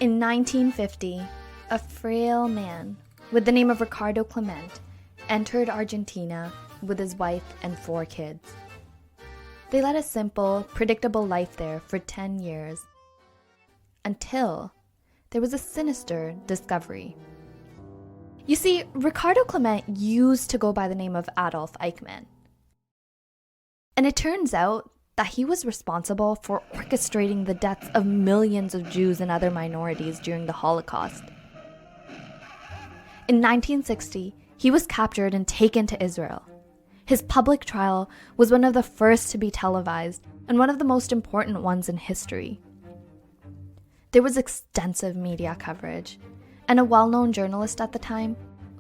In 1950, a frail man with the name of Ricardo Clement entered Argentina with his wife and 4 kids. They led a simple, predictable life there for 10 years, until there was a sinister discovery. You see, Ricardo Clement used to go by the name of Adolf Eichmann. And it turns out that he was responsible for orchestrating the deaths of millions of Jews and other minorities during the Holocaust. In 1960, he was captured and taken to Israel. His public trial was one of the first to be televised and one of the most important ones in history. There was extensive media coverage, and a well-known journalist at the time,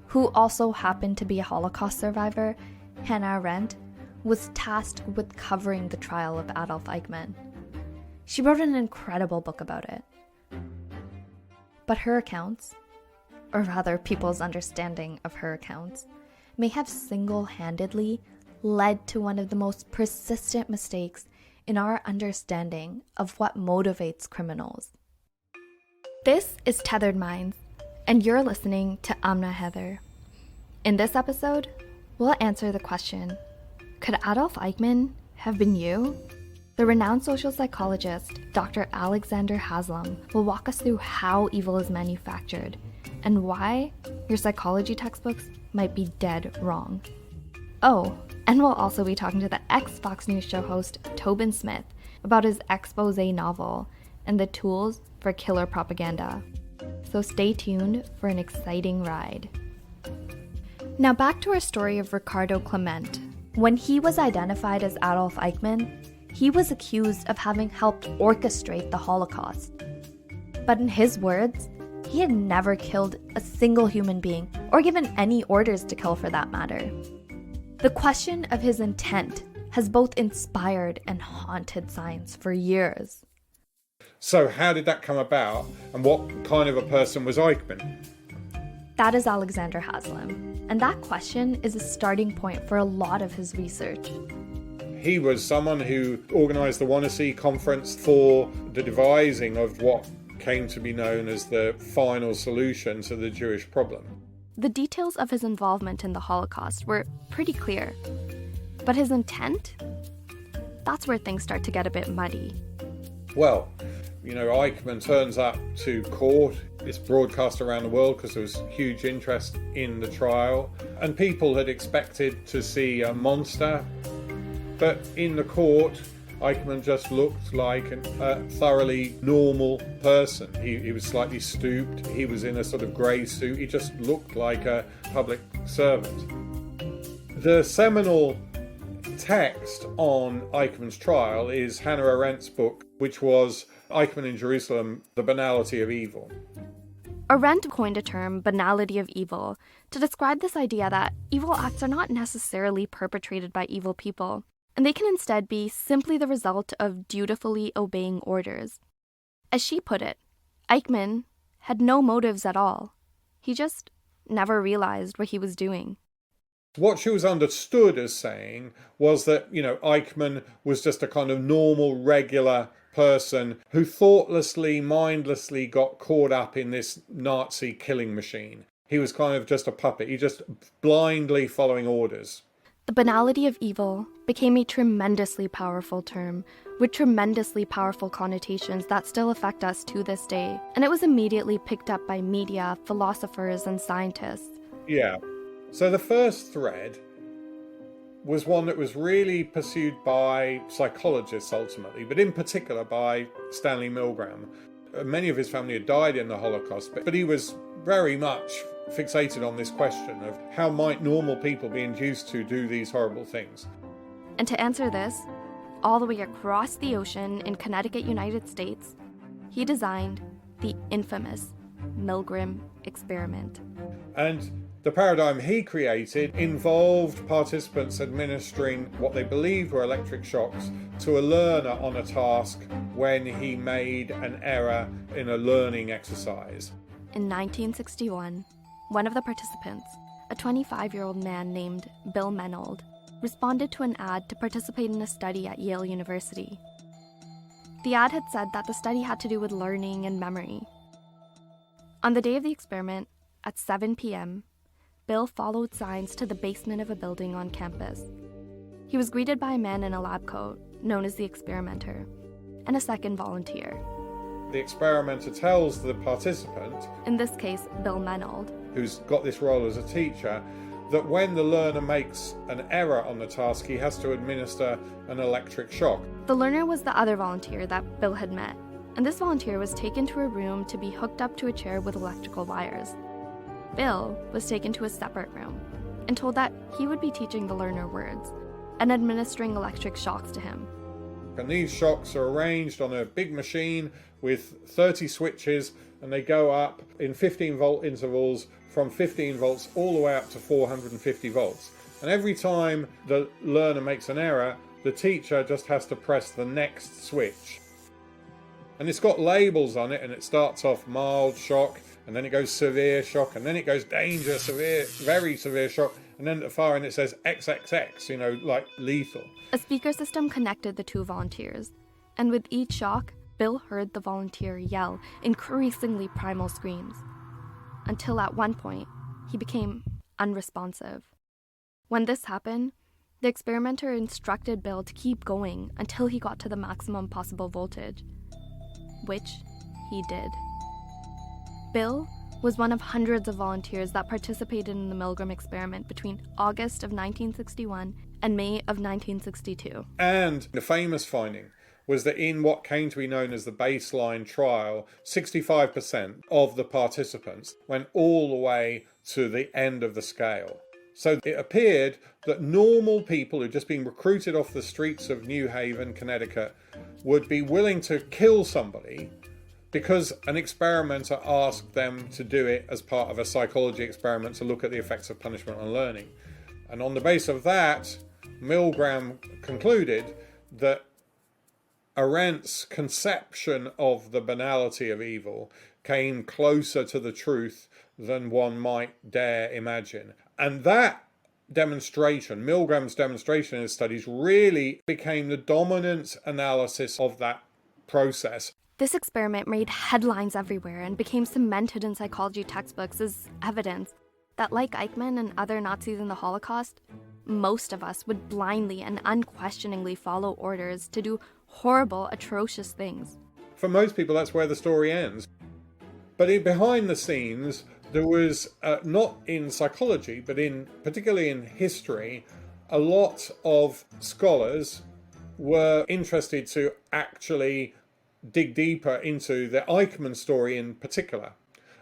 who also happened to be a Holocaust survivor, Hannah Arendt, was tasked with covering the trial of Adolf Eichmann. She wrote an incredible book about it. But her accounts, or rather people's understanding of her accounts, may have single-handedly led to one of the most persistent mistakes in our understanding of what motivates criminals. This is Tethered Minds, and you're listening to Amna Heather. In this episode, we'll answer the question, could Adolf Eichmann have been you? The renowned social psychologist, Dr. Alexander Haslam, will walk us through how evil is manufactured and why your psychology textbooks might be dead wrong. Oh, and we'll also be talking to the ex-Fox News show host Tobin Smith about his expose novel and the tools for killer propaganda. So stay tuned for an exciting ride. Now back to our story of Ricardo Clement. When he was identified as Adolf Eichmann, he was accused of having helped orchestrate the Holocaust. But in his words, he had never killed a single human being, or given any orders to kill for that matter. The question of his intent has both inspired and haunted science for years. So how did that come about, and what kind of a person was Eichmann? That is Alexander Haslam, and that question is a starting point for a lot of his research. He was someone who organised the Wannsee Conference for the devising of what came to be known as the final solution to the Jewish problem. The details of his involvement in the Holocaust were pretty clear, but his intent? That's where things start to get a bit muddy. Well, Eichmann turns up to court. It's broadcast around the world because there was huge interest in the trial, and people had expected to see a monster, but in the court, Eichmann just looked like a thoroughly normal person. He was slightly stooped, he was in a sort of grey suit, he just looked like a public servant. The seminal text on Eichmann's trial is Hannah Arendt's book, which was Eichmann in Jerusalem, The Banality of Evil. Arendt coined a term, banality of evil, to describe this idea that evil acts are not necessarily perpetrated by evil people, and they can instead be simply the result of dutifully obeying orders. As she put it, Eichmann had no motives at all. He just never realized what he was doing. What she was understood as saying was that, Eichmann was just a kind of normal, regular person who thoughtlessly, mindlessly got caught up in this Nazi killing machine. He was kind of just a puppet. He just blindly following orders. The banality of evil became a tremendously powerful term with tremendously powerful connotations that still affect us to this day. And it was immediately picked up by media, philosophers, and scientists. Yeah. So the first thread was one that was really pursued by psychologists ultimately, but in particular by Stanley Milgram. Many of his family had died in the Holocaust, but he was very much fixated on this question of how might normal people be induced to do these horrible things. And to answer this, all the way across the ocean in Connecticut, United States, he designed the infamous Milgram experiment. And the paradigm he created involved participants administering what they believed were electric shocks to a learner on a task when he made an error in a learning exercise. In 1961, one of the participants, a 25-year-old man named Bill Menold, responded to an ad to participate in a study at Yale University. The ad had said that the study had to do with learning and memory. On the day of the experiment, at 7 p.m., Bill followed signs to the basement of a building on campus. He was greeted by a man in a lab coat, known as the experimenter, and a second volunteer. The experimenter tells the participant, In this case, Bill Menold, who's got this role as a teacher, that when the learner makes an error on the task, he has to administer an electric shock. The learner was the other volunteer that Bill had met, and this volunteer was taken to a room to be hooked up to a chair with electrical wires. Bill was taken to a separate room and told that he would be teaching the learner words and administering electric shocks to him. And these shocks are arranged on a big machine with 30 switches, and they go up in 15-volt intervals from 15 volts all the way up to 450 volts. And every time the learner makes an error, the teacher just has to press the next switch. And it's got labels on it, and it starts off mild shock, and then it goes severe shock, and then it goes danger, severe, very severe shock, and then at the far end it says XXX, like lethal. A speaker system connected the two volunteers, and with each shock, Bill heard the volunteer yell increasingly primal screams, until at one point, he became unresponsive. When this happened, the experimenter instructed Bill to keep going until he got to the maximum possible voltage, which he did. Bill was one of hundreds of volunteers that participated in the Milgram experiment between August of 1961 and May of 1962. And the famous finding was that in what came to be known as the baseline trial, 65% of the participants went all the way to the end of the scale. So it appeared that normal people who'd just been recruited off the streets of New Haven, Connecticut, would be willing to kill somebody because an experimenter asked them to do it as part of a psychology experiment to look at the effects of punishment on learning. And on the basis of that, Milgram concluded that Arendt's conception of the banality of evil came closer to the truth than one might dare imagine. And that demonstration, Milgram's demonstration in his studies, really became the dominant analysis of that process. This experiment made headlines everywhere and became cemented in psychology textbooks as evidence that, like Eichmann and other Nazis in the Holocaust, most of us would blindly and unquestioningly follow orders to do horrible, atrocious things. For most people, that's where the story ends. But behind the scenes, there was, not in psychology, but particularly in history, a lot of scholars were interested to actually dig deeper into the Eichmann story in particular.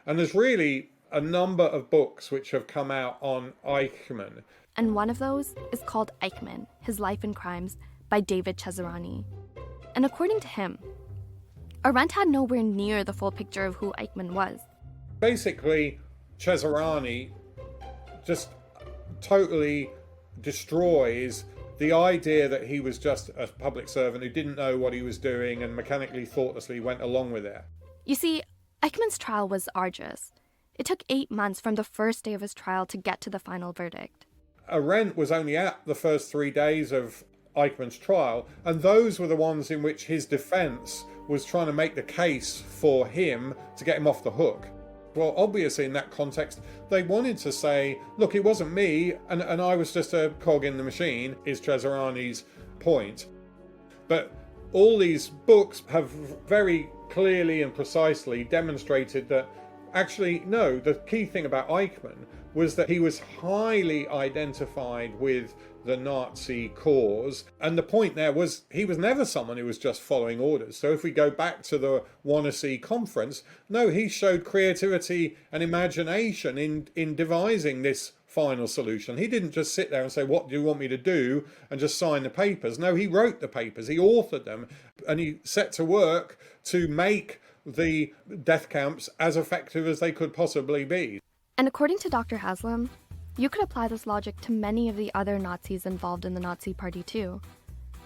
And there's really a number of books which have come out on Eichmann. And one of those is called Eichmann, His Life and Crimes, by David Cesarani. And according to him, Arendt had nowhere near the full picture of who Eichmann was. Basically, Cesarani just totally destroys the idea that he was just a public servant who didn't know what he was doing and mechanically, thoughtlessly went along with it. You see, Eichmann's trial was arduous. It took 8 months from the first day of his trial to get to the final verdict. Arendt was only at the first 3 days of Eichmann's trial, and those were the ones in which his defense was trying to make the case for him to get him off the hook. Well, obviously in that context, they wanted to say, look, it wasn't me, and I was just a cog in the machine, is Cesarani's point. But all these books have very clearly and precisely demonstrated that actually, no, the key thing about Eichmann was that he was highly identified with the Nazi cause. And the point there was he was never someone who was just following orders. So if we go back to the Wannsee conference, no, he showed creativity and imagination in devising this final solution. He didn't just sit there and say, what do you want me to do? And just sign the papers. No, he wrote the papers, he authored them, and he set to work to make the death camps as effective as they could possibly be. And according to Dr. Haslam, you could apply this logic to many of the other Nazis involved in the Nazi Party too.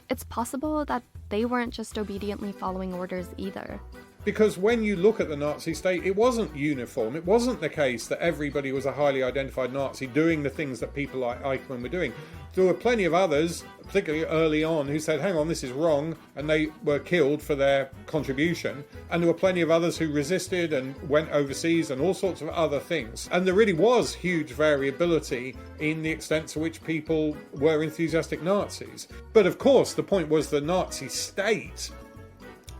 It's possible that they weren't just obediently following orders either. Because when you look at the Nazi state, it wasn't uniform. It wasn't the case that everybody was a highly identified Nazi doing the things that people like Eichmann were doing. There were plenty of others, particularly early on, who said, hang on, this is wrong, and they were killed for their contribution. And there were plenty of others who resisted and went overseas and all sorts of other things. And there really was huge variability in the extent to which people were enthusiastic Nazis. But of course, the point was the Nazi state,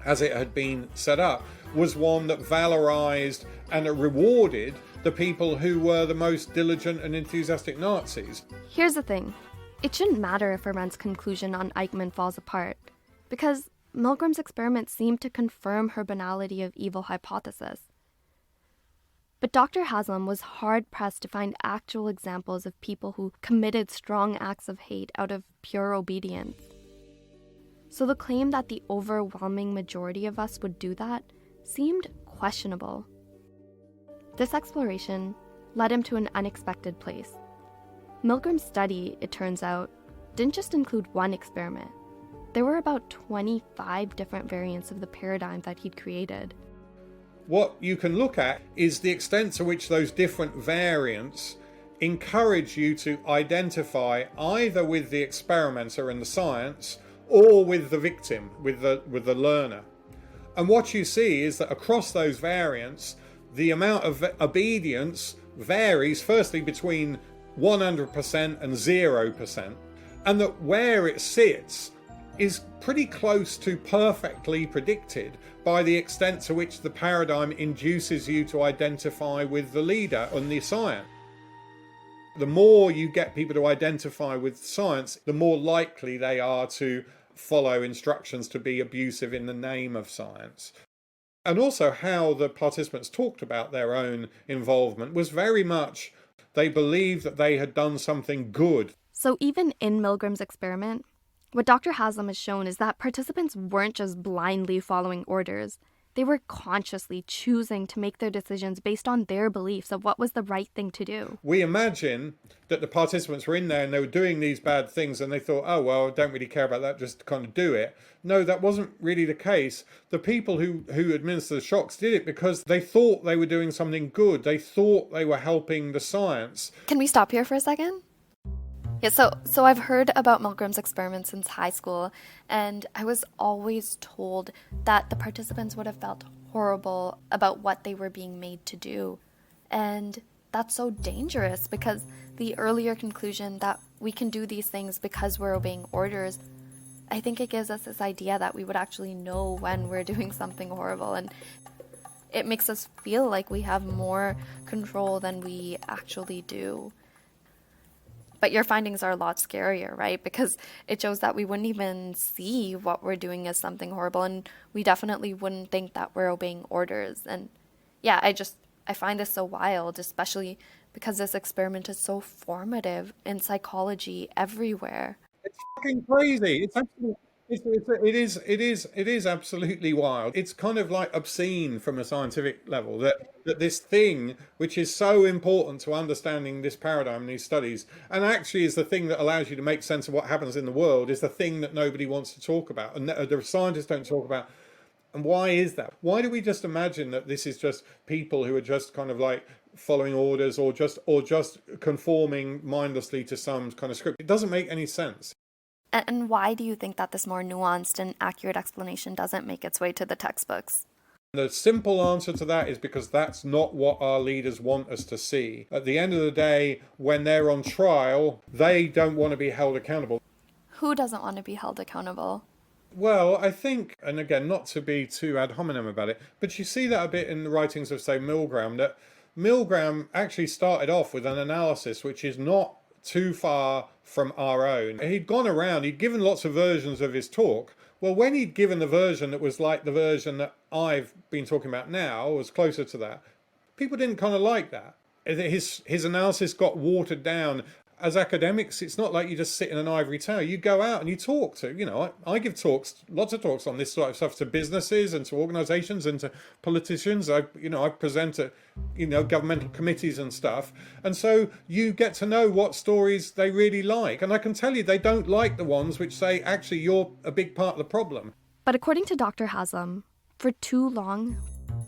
as it had been set up, was one that valorized and rewarded the people who were the most diligent and enthusiastic Nazis. Here's the thing. It shouldn't matter if Arendt's conclusion on Eichmann falls apart, because Milgram's experiments seem to confirm her banality of evil hypothesis. But Dr. Haslam was hard-pressed to find actual examples of people who committed strong acts of hate out of pure obedience. So the claim that the overwhelming majority of us would do that seemed questionable. This exploration led him to an unexpected place. Milgram's study, it turns out, didn't just include one experiment. There were about 25 different variants of the paradigm that he'd created. What you can look at is the extent to which those different variants encourage you to identify either with the experimenter and the science or with the victim, with the learner. And what you see is that across those variants, the amount of obedience varies firstly between 100% and 0%, and that where it sits is pretty close to perfectly predicted by the extent to which the paradigm induces you to identify with the leader and the science. The more you get people to identify with science, the more likely they are to follow instructions to be abusive in the name of science. And also how the participants talked about their own involvement was very much they believed that they had done something good. So even in Milgram's experiment, what Dr. Haslam has shown is that participants weren't just blindly following orders. They were consciously choosing to make their decisions based on their beliefs of what was the right thing to do. We imagine that the participants were in there and they were doing these bad things and they thought, oh, well, I don't really care about that, just kind of do it. No, that wasn't really the case. The people who administered the shocks did it because they thought they were doing something good. They thought they were helping the science. Can we stop here for a second? Yeah, so I've heard about Milgram's experiment since high school, and I was always told that the participants would have felt horrible about what they were being made to do. And that's so dangerous because the earlier conclusion that we can do these things because we're obeying orders, I think it gives us this idea that we would actually know when we're doing something horrible, and it makes us feel like we have more control than we actually do. But your findings are a lot scarier, right? Because it shows that we wouldn't even see what we're doing as something horrible, and we definitely wouldn't think that we're obeying orders. And yeah, I find this so wild, especially because this experiment is so formative in psychology everywhere. It's fucking crazy. It is absolutely wild. It's kind of like obscene from a scientific level that this thing, which is so important to understanding this paradigm, these studies, and actually is the thing that allows you to make sense of what happens in the world, is the thing that nobody wants to talk about and the scientists don't talk about. And why is that? Why do we just imagine that this is just people who are just kind of like following orders or just conforming mindlessly to some kind of script? It doesn't make any sense. And why do you think that this more nuanced and accurate explanation doesn't make its way to the textbooks? The simple answer to that is because that's not what our leaders want us to see. At the end of the day, when they're on trial, they don't want to be held accountable. Who doesn't want to be held accountable? Well, I think, and again, not to be too ad hominem about it, but you see that a bit in the writings of, say, Milgram, that Milgram actually started off with an analysis which is not too far from our own. He'd gone around, he'd given lots of versions of his talk. Well, when he'd given the version that was like the version that I've been talking about now, was closer to that, people didn't kind of like that. His analysis got watered down. As academics, it's not like you just sit in an ivory tower. You go out and you talk to, I give talks, lots of talks on this sort of stuff to businesses and to organizations and to politicians. I present at, governmental committees and stuff. And so you get to know what stories they really like. And I can tell you they don't like the ones which say, actually, you're a big part of the problem. But according to Dr. Haslam, For too long,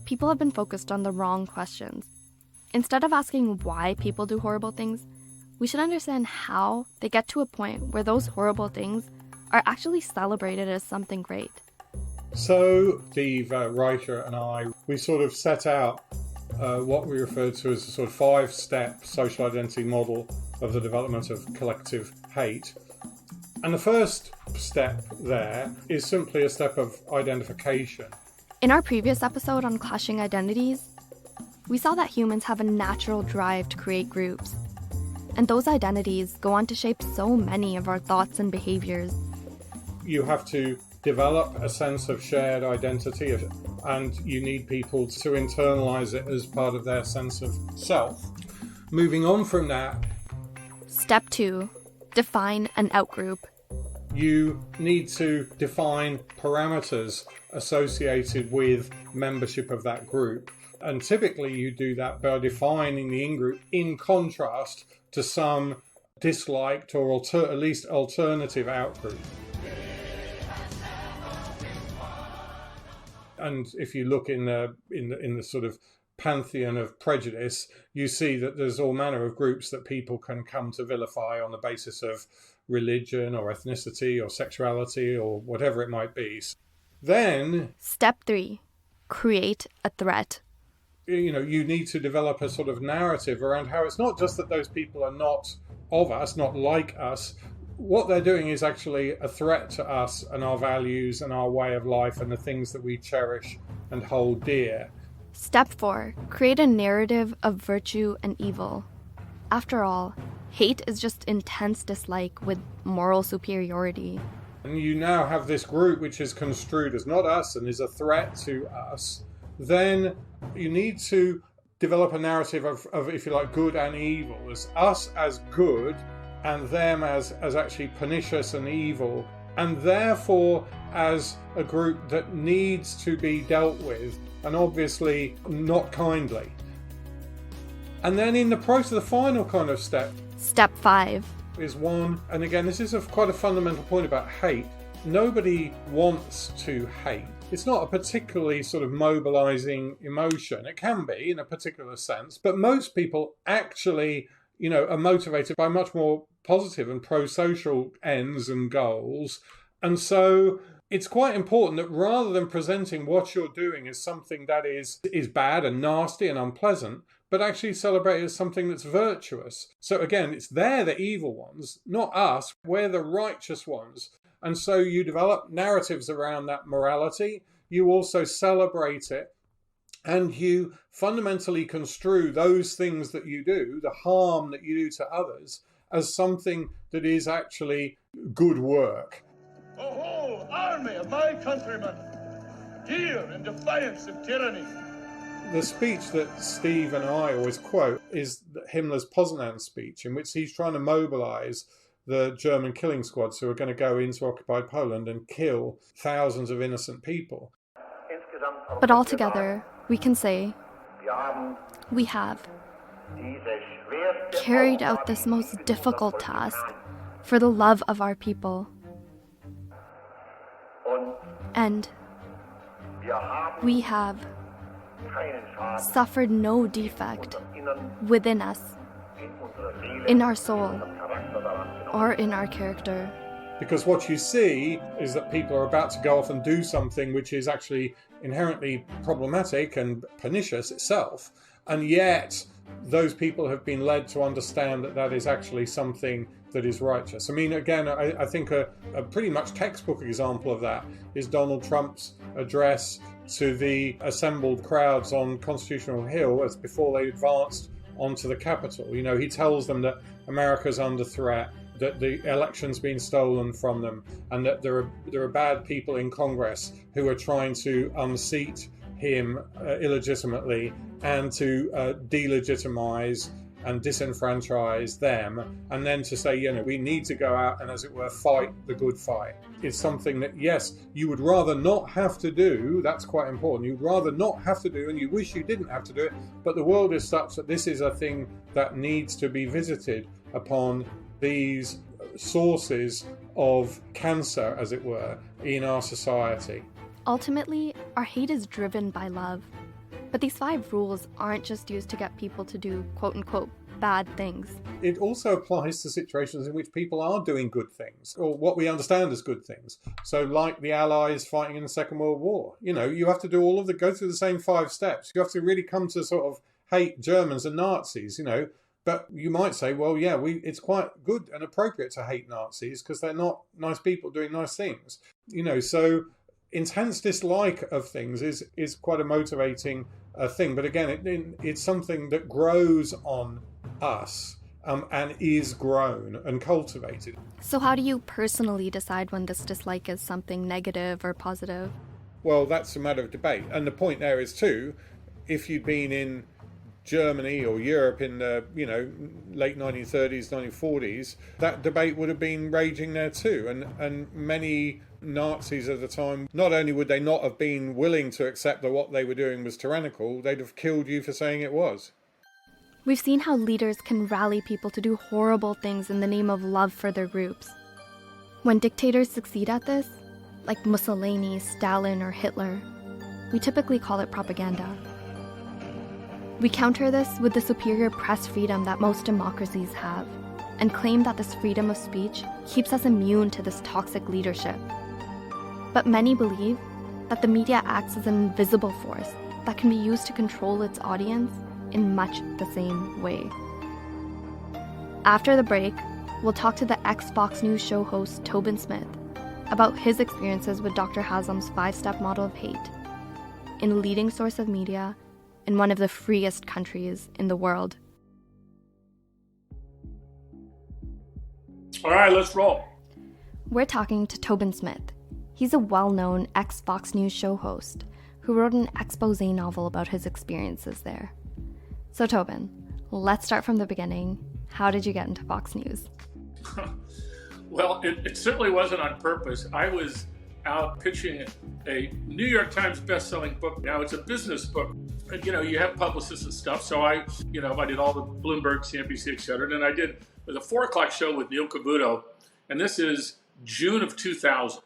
people have been focused on the wrong questions. Instead of asking why people do horrible things, we should understand how they get to a point where those horrible things are actually celebrated as something great. So Steve, Reicher, and I, we sort of set out what we referred to as a sort of 5-step social identity model of the development of collective hate. And the first step there is simply a step of identification. In our previous episode on clashing identities, we saw that humans have a natural drive to create groups. And those identities go on to shape so many of our thoughts and behaviors. You have to develop a sense of shared identity, and you need people to internalize it as part of their sense of self. Moving on from that, Step 2, define an outgroup. You need to define parameters associated with membership of that group. And typically you do that by defining the in-group in contrast to some disliked or at least alternative outgroup. And if you look in the sort of pantheon of prejudice, you see that there's all manner of groups that people can come to vilify on the basis of religion or ethnicity or sexuality or whatever it might be. Then, Step 3, create a threat. You need to develop a sort of narrative around how it's not just that those people are not of us, not like us. What they're doing is actually a threat to us and our values and our way of life and the things that we cherish and hold dear. Step 4, create a narrative of virtue and evil. After all, hate is just intense dislike with moral superiority. And you now have this group which is construed as not us and is a threat to us. Then you need to develop a narrative of, if you like, good and evil, as us as good and them as actually pernicious and evil, and therefore as a group that needs to be dealt with, and obviously not kindly. And then in the process, the final kind of step, Step 5, is one, and again, this is quite a fundamental point about hate. Nobody wants to hate. It's not a particularly sort of mobilizing emotion. It can be in a particular sense, but most people actually, are motivated by much more positive and pro-social ends and goals. And so it's quite important that rather than presenting what you're doing as something that is bad and nasty and unpleasant, but actually celebrate it as something that's virtuous. So again, it's they're the evil ones, not us. We're the righteous ones. And so you develop narratives around that morality. You also celebrate it. And you fundamentally construe those things that you do, the harm that you do to others, as something that is actually good work. A whole army of my countrymen, here in defiance of tyranny. The speech that Steve and I always quote is Himmler's Poznan speech, in which he's trying to mobilize the German killing squads who are going to go into occupied Poland and kill thousands of innocent people. But altogether, we can say we have carried out this most difficult task for the love of our people. And we have suffered no defect within us, in our soul, or in our character. Because what you see is that people are about to go off and do something which is actually inherently problematic and pernicious itself, and yet those people have been led to understand that that is actually something that is righteous. I mean, again, I think a pretty much textbook example of that is Donald Trump's address to the assembled crowds on Constitutional Hill as before they advanced onto the Capitol. He tells them that America's under threat, that the election's been stolen from them, and that there are bad people in Congress who are trying to unseat him illegitimately and to delegitimize and disenfranchise them, and then to say, we need to go out and, as it were, fight the good fight. It's something that, yes, you would rather not have to do. That's quite important. You'd rather not have to do, and you wish you didn't have to do it, but the world is such that this is a thing that needs to be visited upon these sources of cancer, as it were, in our society. Ultimately, our hate is driven by love. But these 5 rules aren't just used to get people to do quote-unquote bad things. It also applies to situations in which people are doing good things, or what we understand as good things. So like the Allies fighting in the Second World War, you have to do go through the same 5 steps. You have to really come to sort of hate Germans and Nazis, But you might say, well, yeah, it's quite good and appropriate to hate Nazis because they're not nice people doing nice things. So intense dislike of things is quite a motivating thing. But again, it's something that grows on us and is grown and cultivated. So how do you personally decide when this dislike is something negative or positive? Well, that's a matter of debate. And the point there is too, if you'd been in Germany or Europe in the late 1930s, 1940s, that debate would have been raging there too. And many Nazis at the time, not only would they not have been willing to accept that what they were doing was tyrannical, they'd have killed you for saying it was. We've seen how leaders can rally people to do horrible things in the name of love for their groups. When dictators succeed at this, like Mussolini, Stalin, or Hitler, we typically call it propaganda. We counter this with the superior press freedom that most democracies have, and claim that this freedom of speech keeps us immune to this toxic leadership. But many believe that the media acts as an invisible force that can be used to control its audience in much the same way. After the break, we'll talk to the ex-Fox News show host Tobin Smith about his experiences with Dr. Haslam's 5-step model of hate, in a leading source of media in one of the freest countries in the world. All right, let's roll. We're talking to Tobin Smith. He's a well-known ex-Fox News show host who wrote an expose novel about his experiences there. So Tobin, let's start from the beginning. How did you get into Fox News? Well, it certainly wasn't on purpose. I was out pitching a New York Times best-selling book. Now it's a business book. And, you have publicists and stuff. So I did all the Bloomberg, CNBC, et cetera. And then I did the 4 o'clock show with Neil Cavuto. And this is June of 2000.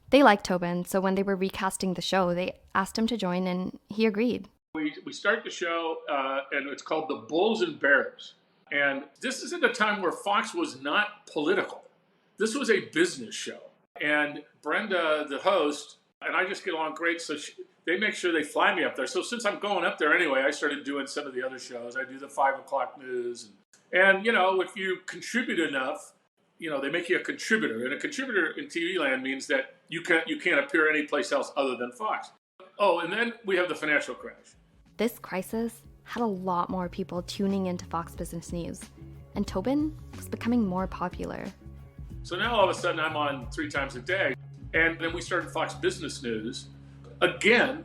They liked Tobin, so when they were recasting the show, they asked him to join and he agreed. We start the show and it's called The Bulls and Bears. And this is at a time where Fox was not political. This was a business show. And Brenda, the host, and I just get along great. So they make sure they fly me up there. So since I'm going up there anyway, I started doing some of the other shows. I do the 5 o'clock news. And if you contribute enough, they make you a contributor. And a contributor in TV land means that you can't appear anyplace else other than Fox. Oh, and then we have the financial crash. This crisis had a lot more people tuning into Fox Business News, and Tobin was becoming more popular. So now all of a sudden I'm on 3 times a day. And then we started Fox Business News. Again,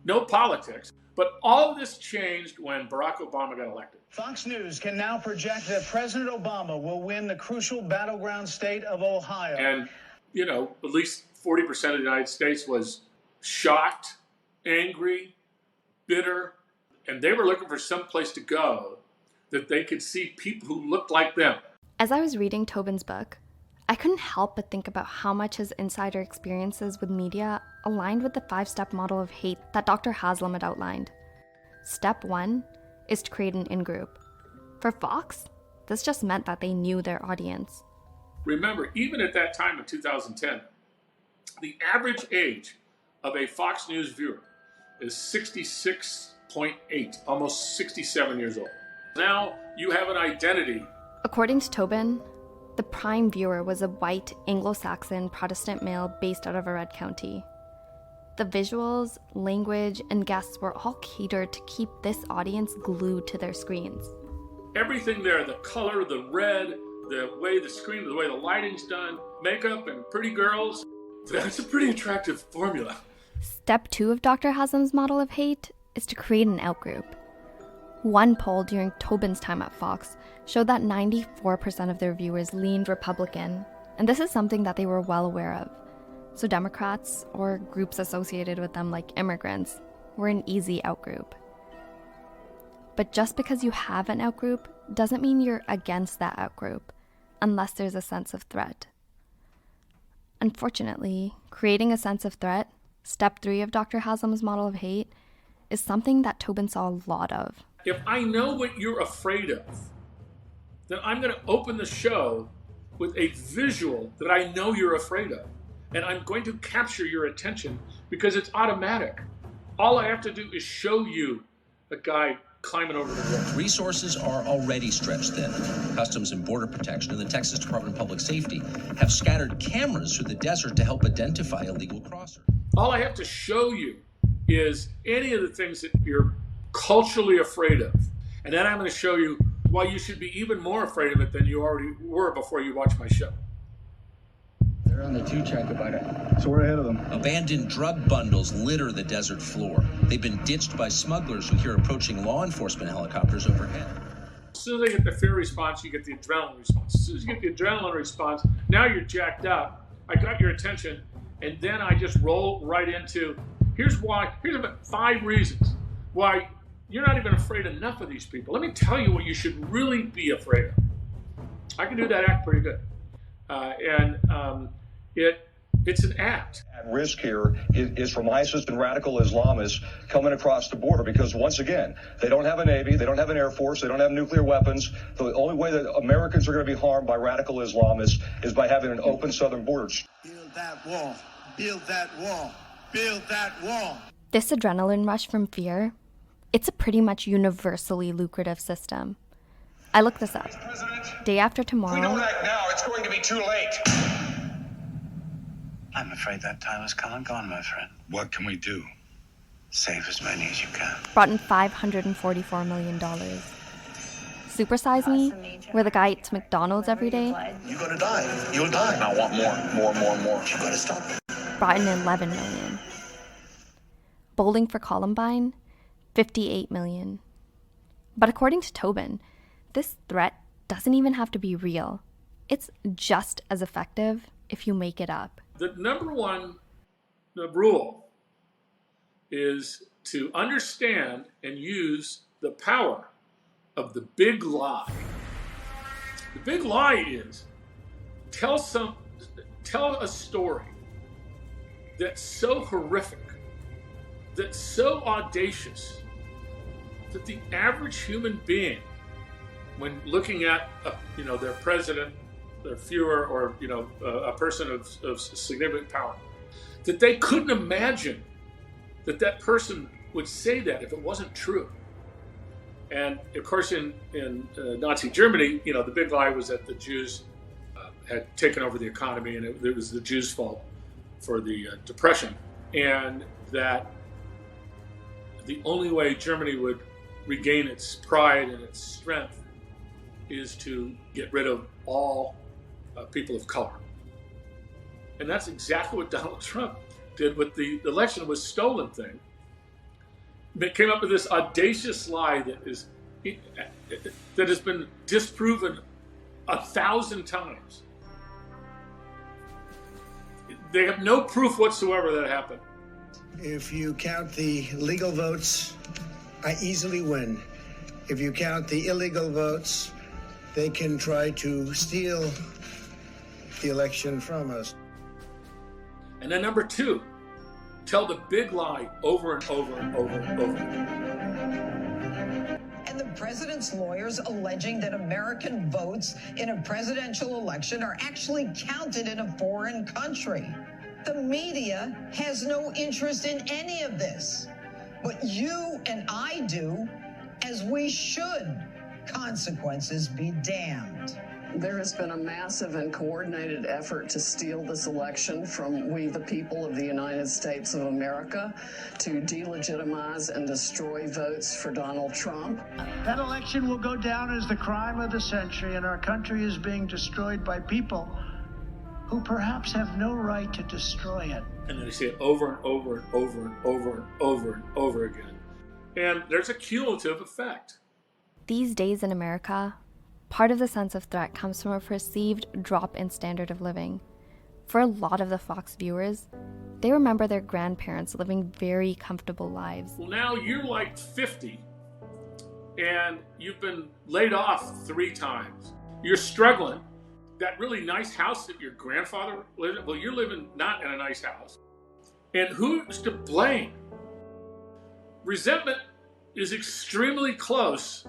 no politics. But all of this changed when Barack Obama got elected. Fox News can now project that President Obama will win the crucial battleground state of Ohio. And, at least 40% of the United States was shocked, angry, bitter, and they were looking for some place to go that they could see people who looked like them. As I was reading Tobin's book, I couldn't help but think about how much his insider experiences with media aligned with the 5-step model of hate that Dr. Haslam had outlined. Step 1 is to create an in-group. For Fox, this just meant that they knew their audience. Remember, even at that time in 2010, the average age of a Fox News viewer is 66.8, almost 67 years old. Now you have an identity. According to Tobin, the prime viewer was a white Anglo-Saxon Protestant male based out of a red county. The visuals, language, and guests were all catered to keep this audience glued to their screens. Everything there, the color, the red, the way the screen, the way the lighting's done, makeup and pretty girls, that's a pretty attractive formula. Step 2 of Dr. Haslam's model of hate is to create an outgroup. One poll during Tobin's time at Fox showed that 94% of their viewers leaned Republican, and this is something that they were well aware of. So Democrats, or groups associated with them like immigrants, were an easy outgroup. But just because you have an outgroup doesn't mean you're against that outgroup, unless there's a sense of threat. Unfortunately, creating a sense of threat step 3 of Dr. Haslam's model of hate, is something that Tobin saw a lot of. If I know what you're afraid of, then I'm going to open the show with a visual that I know you're afraid of. And I'm going to capture your attention because it's automatic. All I have to do is show you a guy climbing over the wall. Resources are already stretched thin. Customs and Border Protection and the Texas Department of Public Safety have scattered cameras through the desert to help identify illegal crossers. All I have to show you is any of the things that you're culturally afraid of. And then I'm going to show you why you should be even more afraid of it than you already were before you watched my show. They're on the 2-track about it. So we're ahead of them. Abandoned drug bundles litter the desert floor. They've been ditched by smugglers who hear approaching law enforcement helicopters overhead. As soon as I get the fear response, you get the adrenaline response. As soon as you get the adrenaline response, now you're jacked up. I got your attention, and then I just roll right into, here's about 5 reasons why you're not even afraid enough of these people. Let me tell you what you should really be afraid of. I can do that act pretty good. It's an act. At risk here is from ISIS and radical Islamists coming across the border because, once again, they don't have a Navy, they don't have an Air Force, they don't have nuclear weapons. The only way that Americans are going to be harmed by radical Islamists is by having an open southern border. Build that wall. Build that wall. Build that wall. This adrenaline rush from fear, it's a pretty much universally lucrative system. I looked this up. Day after tomorrow. If we don't act now, it's going to be too late. I'm afraid that time has come and gone, my friend. What can we do? Save as many as you can. Brought in $544 million. Super Size Me, where the guy eats McDonald's every day, You're gonna die. You'll die. I want more. You gotta stop it. brought in $11 million. Bowling for Columbine, $58 million. But according to Tobin, this threat doesn't even have to be real. It's just as effective if you make it up. The number one rule is to understand and use the power of the big lie. The big lie is tell a story that's so horrific, that's so audacious, that the average human being, when looking at their president, their Führer, or a person of significant power, that they couldn't imagine that person would say that if it wasn't true. And of course, in Nazi Germany, the big lie was that the Jews had taken over the economy, and it was the Jews' fault for the Depression, and that the only way Germany would regain its pride and its strength is to get rid of all people of color. And that's exactly what Donald Trump did with the election was stolen thing. They came up with this audacious lie that has been disproven 1,000 times. They have no proof whatsoever that it happened. If you count the legal votes, I easily win. If you count the illegal votes, they can try to steal the election from us. And then number 2, tell the big lie over and over and over and over again. And the president's lawyers alleging that American votes in a presidential election are actually counted in a foreign country. The media has no interest in any of this, but you and I do, as we should. Consequences be damned. There has been a massive and coordinated effort to steal this election from we, the people of the United States of America, to delegitimize and destroy votes for Donald Trump. That election will go down as the crime of the century, and our country is being destroyed by people who perhaps have no right to destroy it. And then they say it over and over and over and over and over and over again. And there's a cumulative effect. These days in America, part of the sense of threat comes from a perceived drop in standard of living. For a lot of the Fox viewers, they remember their grandparents living very comfortable lives. Well, now you're like 50, and you've been laid off 3 times. You're struggling. That really nice house that your grandfather lived in, well, you're living not in a nice house. And who's to blame? Resentment is extremely close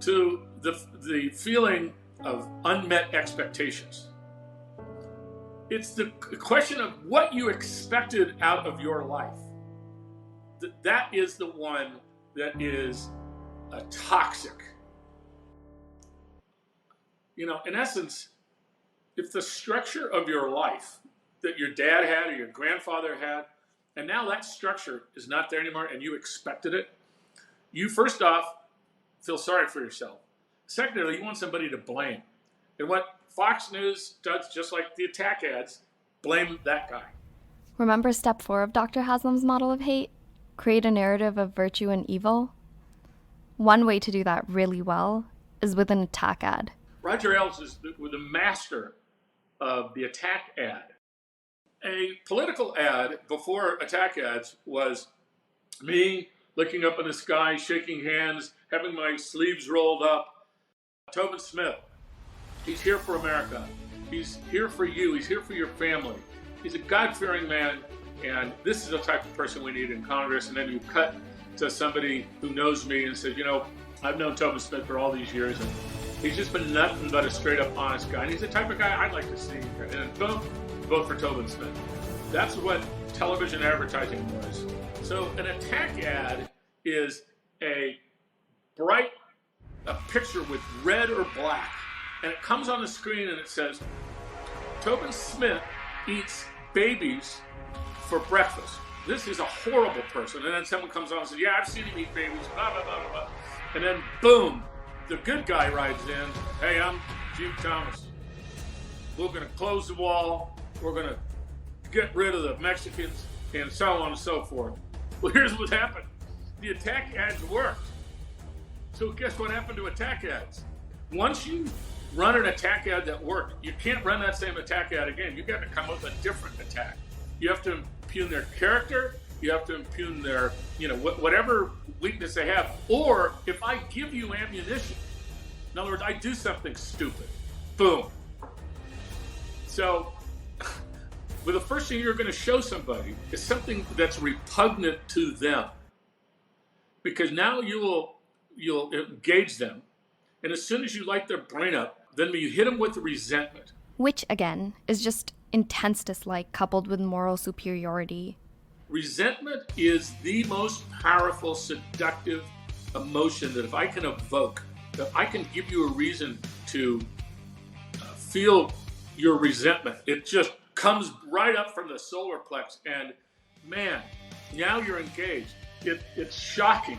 to the feeling of unmet expectations. It's the question of what you expected out of your life. That is the one that is toxic. You know, in essence, if the structure of your life that your dad had or your grandfather had, and now that structure is not there anymore and you expected it, you first off feel sorry for yourself. Secondly, you want somebody to blame. And what Fox News does, just like the attack ads, blame that guy. Remember step 4 of Dr. Haslam's model of hate? Create a narrative of virtue and evil? One way to do that really well is with an attack ad. Roger Ailes is the master of the attack ad. A political ad before attack ads was me looking up in the sky, shaking hands, having my sleeves rolled up. Tobin Smith, he's here for America. He's here for you. He's here for your family. He's a God-fearing man, and this is the type of person we need in Congress. And then you cut to somebody who knows me and says, you know, I've known Tobin Smith for all these years, and he's just been nothing but a straight-up honest guy. And he's the type of guy I'd like to see. And then boom, vote for Tobin Smith. That's what television advertising was. So an attack ad is a bright picture with red or black, and it comes on the screen and it says, Tobin Smith eats babies for breakfast. This is a horrible person. And then someone comes on and says, yeah, I've seen him eat babies, blah, blah, blah, blah. And then boom, the good guy rides in. Hey, I'm Jim Thomas. We're going to close the wall. We're going to get rid of the Mexicans, and so on and so forth. Well, here's what happened. The attack ads worked. So guess what happened to attack ads? Once you run an attack ad that worked, you can't run that same attack ad again. You've got to come up with a different attack. You have to impugn their character. You have to impugn their, whatever weakness they have. Or if I give you ammunition, in other words, I do something stupid, boom. So, well, the first thing you're going to show somebody is something that's repugnant to them, because now you'll engage them, and as soon as you light their brain up, then you hit them with the resentment, which again is just intense dislike coupled with moral superiority. Resentment is the most powerful, seductive emotion that if I can evoke, that I can give you a reason to feel your resentment. It just comes right up from the solar plex, and man, now you're engaged. It's shocking.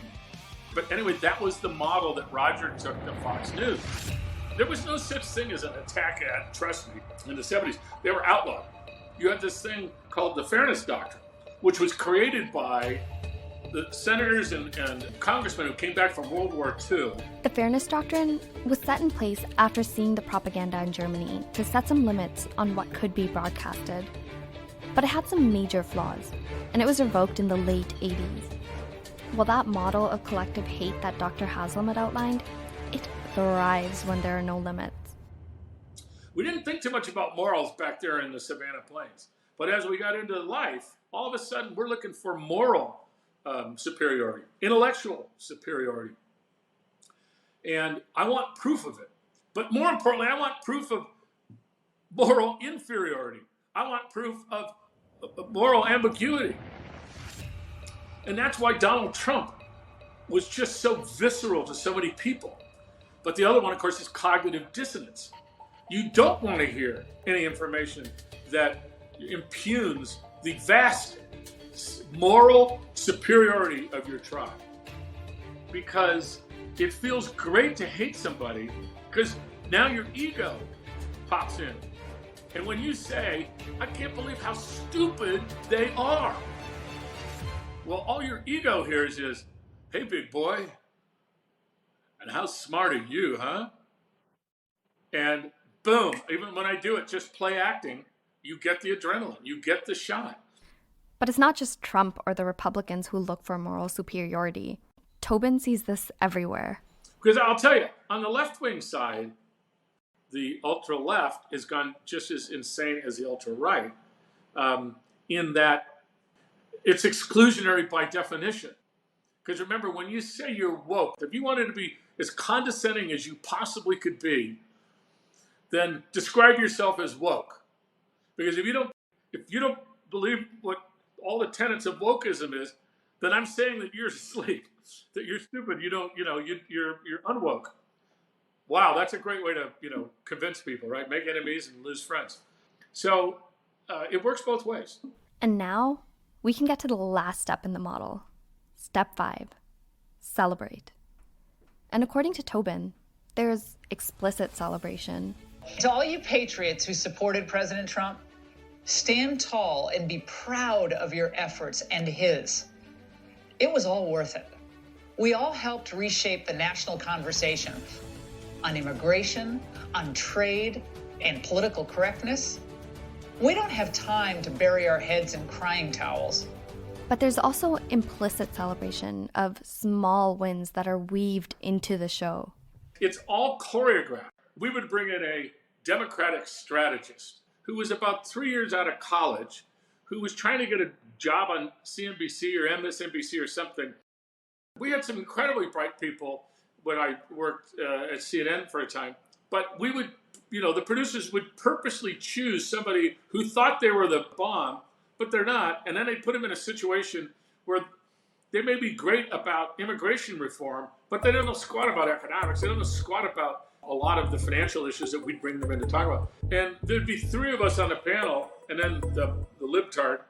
But anyway, that was the model that Roger took to Fox News. There was no such thing as an attack ad, trust me, in the 70s. They were outlawed. You had this thing called the Fairness Doctrine, which was created by the senators and congressmen who came back from World War II. The Fairness Doctrine was set in place after seeing the propaganda in Germany to set some limits on what could be broadcasted. But it had some major flaws, and it was revoked in the late 80s. Well, that model of collective hate that Dr. Haslam had outlined, it thrives when there are no limits. We didn't think too much about morals back there in the Savannah Plains. But as we got into life, all of a sudden we're looking for moral superiority, intellectual superiority. And I want proof of it. But more importantly, I want proof of moral inferiority. I want proof of moral ambiguity. And that's why Donald Trump was just so visceral to so many people. But the other one, of course, is cognitive dissonance. You don't want to hear any information that impugns the vast moral superiority of your tribe, because it feels great to hate somebody, because now your ego pops in. And when you say, I can't believe how stupid they are, well, all your ego hears is, hey, big boy, and how smart are you, huh? And boom, even when I do it, just play acting, you get the adrenaline, you get the shot. But it's not just Trump or the Republicans who look for moral superiority. Tobin sees this everywhere. Because I'll tell you, on the left-wing side, the ultra-left has gone just as insane as the ultra-right, in that it's exclusionary by definition. Because remember, when you say you're woke, if you wanted to be as condescending as you possibly could be, then describe yourself as woke. Because if you don't believe what all the tenets of wokeism is, then I'm saying that you're asleep, that you're stupid. You're unwoke. Wow, that's a great way to convince people, right? Make enemies and lose friends. So it works both ways. And now we can get to the last step in the model. Step 5, celebrate. And according to Tobin, there's explicit celebration. To all you patriots who supported President Trump, stand tall and be proud of your efforts and his. It was all worth it. We all helped reshape the national conversation on immigration, on trade, and political correctness. We don't have time to bury our heads in crying towels. But there's also implicit celebration of small wins that are weaved into the show. It's all choreographed. We would bring in a Democratic strategist who was about 3 years out of college, who was trying to get a job on CNBC or MSNBC or something. We had some incredibly bright people when I worked at CNN for a time, but we would, the producers would purposely choose somebody who thought they were the bomb, but they're not, and then they put them in a situation where they may be great about immigration reform, but they don't know squat about economics. They don't know squat about a lot of the financial issues that we'd bring them in to talk about. And there'd be 3 of us on the panel, and then the libtard,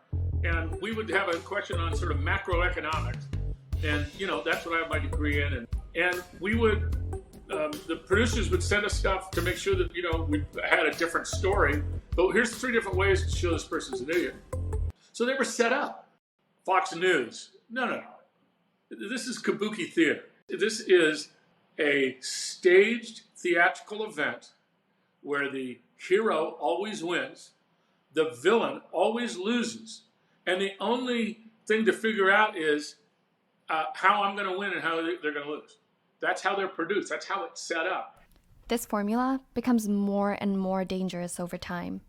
and we would have a question on sort of macroeconomics. And, that's what I have my degree in. And we would, the producers would send us stuff to make sure that, we had a different story. But here's 3 different ways to show this person's an idiot. So they were set up. Fox News. No. This is kabuki theater. This is a staged theatrical event where the hero always wins, the villain always loses, and the only thing to figure out is how I'm going to win and how they're going to lose. That's how they're produced. That's how it's set up. This formula becomes more and more dangerous over time.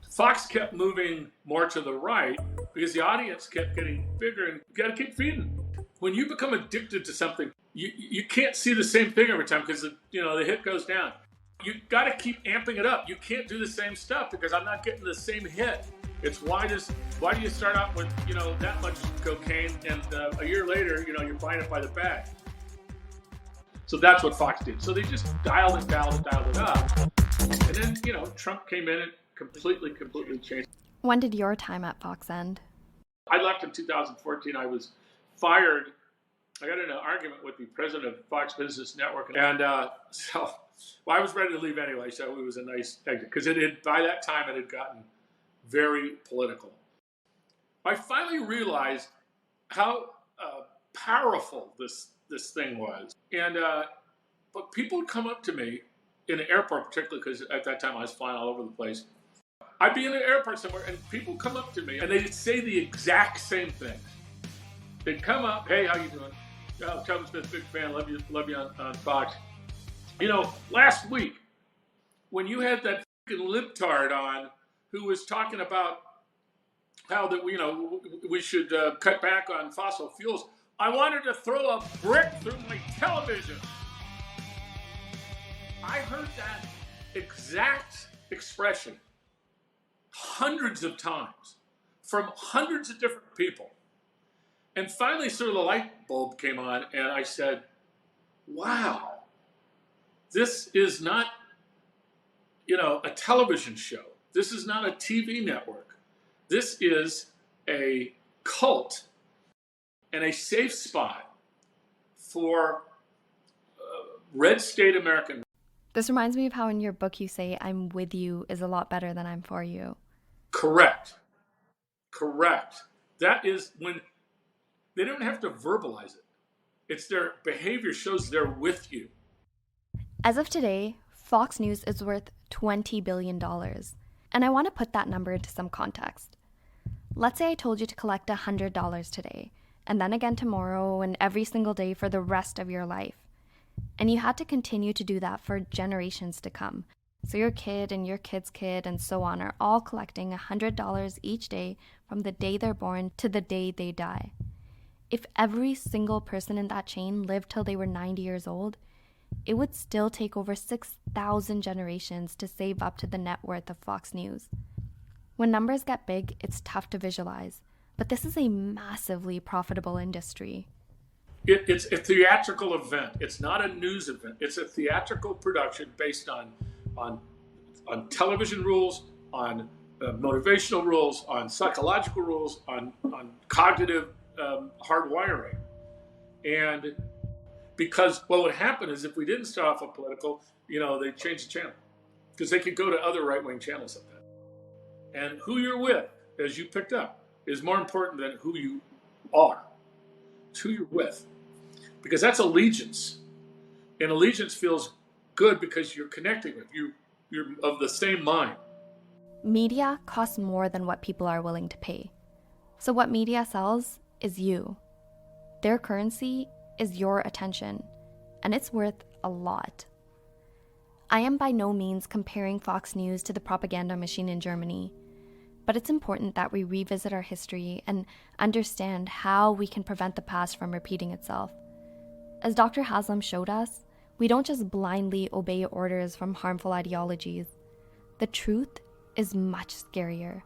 Fox kept moving more to the right because the audience kept getting bigger, and you got to keep feeding. When you become addicted to something, you can't see the same thing every time because the hit goes down. You got to keep amping it up. You can't do the same stuff because I'm not getting the same hit. It's why do you start out with that much cocaine and a year later you're buying it by the bag. So that's what Fox did. So they just dialed it up, and then Trump came in and completely changed. When did your time at Fox end? I left in 2014. I was fired. I got in an argument with the president of Fox Business Network, and I was ready to leave anyway. So it was a nice exit because by that time it had gotten very political. I finally realized how powerful this thing was, and but people would come up to me in the airport, particularly because at that time I was flying all over the place. I'd be in an airport somewhere, and people come up to me, and they'd say the exact same thing. They'd come up, "Hey, how you doing? Oh, Kevin Smith, big fan. Love you on Fox. Last week when you had that fucking libtard on who was talking about how that we should cut back on fossil fuels, I wanted to throw a brick through my television." I heard that exact expression hundreds of times from hundreds of different people. And finally, sort of the light bulb came on, and I said, wow, this is not, a television show. This is not a TV network. This is a cult and a safe spot for red state American. This reminds me of how in your book you say, "I'm with you is a lot better than I'm for you." Correct. That is when they don't have to verbalize it. It's their behavior shows they're with you. As of today, Fox News is worth $20 billion. And I want to put that number into some context. Let's say I told you to collect $100 today, and then again tomorrow, and every single day for the rest of your life. And you had to continue to do that for generations to come. So your kid and your kid's kid and so on are all collecting $100 each day from the day they're born to the day they die. If every single person in that chain lived till they were 90 years old, it would still take over 6,000 generations to save up to the net worth of Fox News. When numbers get big, it's tough to visualize, but this is a massively profitable industry. It's a theatrical event. It's not a news event. It's a theatrical production based on television rules, on motivational rules, on psychological rules, on cognitive hardwiring. And because what would happen is if we didn't start off with political, they'd change the channel because they could go to other right-wing channels like that. And who you're with, as you picked up, is more important than who you are. It's who you're with. Because that's allegiance. And allegiance feels good because you're connecting with you're of the same mind. Media costs more than what people are willing to pay. So what media sells is you. Their currency is your attention, and it's worth a lot. I am by no means comparing Fox News to the propaganda machine in Germany, but it's important that we revisit our history and understand how we can prevent the past from repeating itself. As Dr. Haslam showed us, we don't just blindly obey orders from harmful ideologies. The truth is much scarier.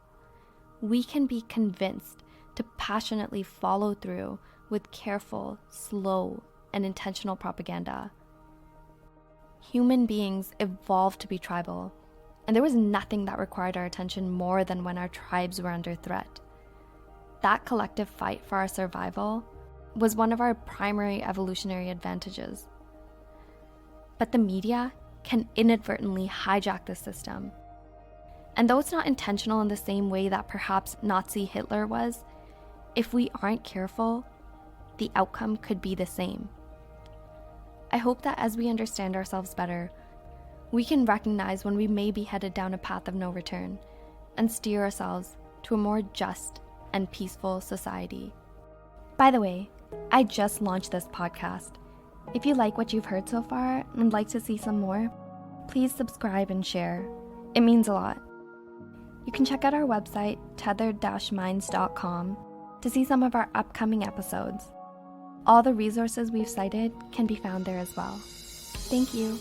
We can be convinced to passionately follow through with careful, slow, and intentional propaganda. Human beings evolved to be tribal, and there was nothing that required our attention more than when our tribes were under threat. That collective fight for our survival was one of our primary evolutionary advantages. But the media can inadvertently hijack the system. And though it's not intentional in the same way that perhaps Nazi Hitler was, if we aren't careful, the outcome could be the same. I hope that as we understand ourselves better, we can recognize when we may be headed down a path of no return and steer ourselves to a more just and peaceful society. By the way, I just launched this podcast. If you like what you've heard so far and would like to see some more, please subscribe and share. It means a lot. You can check out our website, tethered-minds.com, to see some of our upcoming episodes. All the resources we've cited can be found there as well. Thank you.